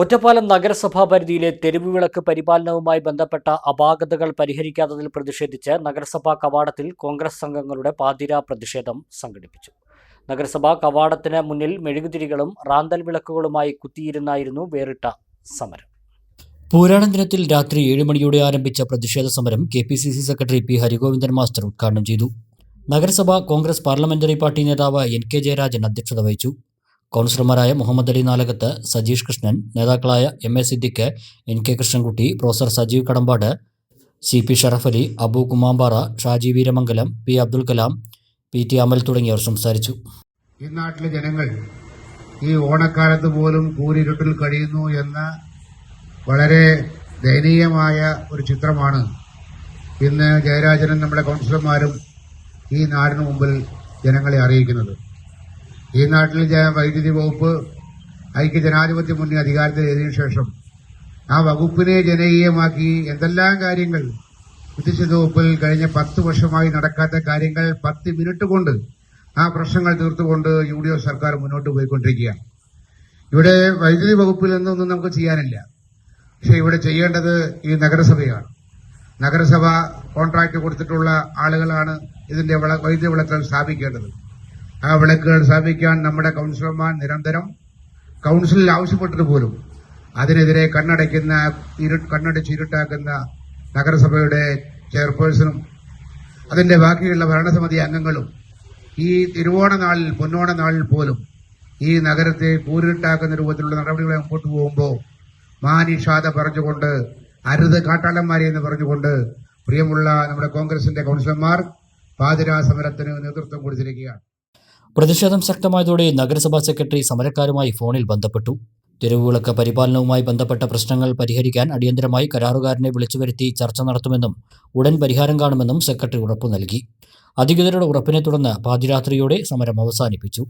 ഒറ്റപ്പാലം നഗരസഭാ പരിധിയിലെ തെരുവ് വിളക്ക് പരിപാലനവുമായി ബന്ധപ്പെട്ട അപാകതകൾ പരിഹരിക്കാത്തതിൽ പ്രതിഷേധിച്ച് നഗരസഭാ കവാടത്തിൽ കോൺഗ്രസ് അംഗങ്ങളുടെ പാതിരാ പ്രതിഷേധം സംഘടിപ്പിച്ചു. നഗരസഭാ കവാടത്തിന് മുന്നിൽ മെഴുകുതിരികളും റാന്തൽ വിളക്കുകളുമായി കുത്തിയിരുന്നായിരുന്നു വേറിട്ട സമരം. പൂരാട ദിനത്തിൽ രാത്രി 7 മണിയോടെ ആരംഭിച്ച പ്രതിഷേധ സമരം KPCC secretary P. Harigovindan master ഉദ്ഘാടനം ചെയ്തു. നഗരസഭ കോൺഗ്രസ് പാർലമെന്ററി പാർട്ടി നേതാവ് NK ജയരാജൻ അധ്യക്ഷത വഹിച്ചു. കൗൺസിലർമാരായ മുഹമ്മദ് അലി നാലകത്ത്, സജീഷ് കൃഷ്ണൻ, നേതാക്കളായ MA Siddique, NK Krishnankutty, professor Sajeev Kadambad, CP Sharaf Ali, Abu Kumampara, Shaji Veeramangalam, P. Abdul Kalam, PT Amal തുടങ്ങിയവർ സംസാരിച്ചു. ഈ നാട്ടിലെ ജനങ്ങൾ ഈ ഓണക്കാലത്ത് പോലും കൂരിരുട്ടിൽ കഴിയുന്നു എന്ന വളരെ ദയനീയമായ ഒരു ചിത്രമാണ് ഇന്ന് ജയരാജനും നമ്മുടെ കൗൺസിലർമാരും ഈ നാടിന് മുമ്പിൽ ജനങ്ങളെ അറിയിക്കുന്നത്. ഈ നാട്ടിൽ വൈദ്യുതി വകുപ്പ് ഐക്യജനാധിപത്യ മുന്നണി അധികാരത്തിലേറിയ ശേഷം ആ വകുപ്പിനെ ജനകീയമാക്കി എന്തെല്ലാം കാര്യങ്ങൾ വിദ്യുത് വകുപ്പിൽ കഴിഞ്ഞ 10 വർഷമായി നടക്കാത്ത കാര്യങ്ങൾ 10 മിനിറ്റ് കൊണ്ട് ആ പ്രശ്നങ്ങൾ തീർത്തുകൊണ്ട് UDF സർക്കാർ മുന്നോട്ട് പോയിക്കൊണ്ടിരിക്കുകയാണ്. ഇവിടെ വൈദ്യുതി വകുപ്പിൽ നിന്നൊന്നും നമുക്ക് ചെയ്യാനില്ല. പക്ഷെ ഇവിടെ ചെയ്യേണ്ടത് ഈ നഗരസഭയാണ്. നഗരസഭ കോൺട്രാക്ട് കൊടുത്തിട്ടുള്ള ആളുകളാണ് ഇതിന്റെ വൈദ്യുതി വിളക്കുകൾ സ്ഥാപിക്കേണ്ടത്. ആ വിളക്കുകൾ സ്ഥാപിക്കാൻ നമ്മുടെ കൗൺസിലർമാർ നിരന്തരം കൗൺസിലിൽ ആവശ്യപ്പെട്ടിട്ട് പോലും അതിനെതിരെ കണ്ണടച്ച് ഇരുട്ടാക്കുന്ന നഗരസഭയുടെ ചെയർപേഴ്സണും അതിന്റെ ബാക്കിയുള്ള ഭരണസമിതി അംഗങ്ങളും ഈ തിരുവോണ നാളിൽ പൊന്നോണ നാളിൽ പോലും ഈ നഗരത്തെ കൂരിട്ടാക്കുന്ന രൂപത്തിലുള്ള നടപടികളെ മുമ്പോട്ട് പോകുമ്പോൾ മാനിഷാദ പറഞ്ഞുകൊണ്ട് അരുത് കാട്ടാളന്മാരെ എന്ന് പറഞ്ഞുകൊണ്ട് പ്രിയമുള്ള നമ്മുടെ കോൺഗ്രസിന്റെ കൗൺസിലർമാർ പാതിരാ സമരത്തിന് നേതൃത്വം കൊടുത്തിരിക്കുകയാണ്. പ്രതിഷേധം ശക്തമായതോടെ നഗരസഭാ സെക്രട്ടറി സമരക്കാരുമായി ഫോണിൽ ബന്ധപ്പെട്ടു. തെരുവുവിളക്ക് പരിപാലനവുമായി ബന്ധപ്പെട്ട പ്രശ്നങ്ങൾ പരിഹരിക്കാൻ അടിയന്തരമായി കരാറുകാരനെ വിളിച്ചുവരുത്തി ചർച്ച നടത്തുമെന്നും ഉടൻ പരിഹാരം കാണുമെന്നും സെക്രട്ടറി ഉറപ്പു നൽകി. അധികൃതരുടെ ഉറപ്പിനെ തുടർന്ന് പാതിരാത്രിയോടെ സമരം അവസാനിപ്പിച്ചു.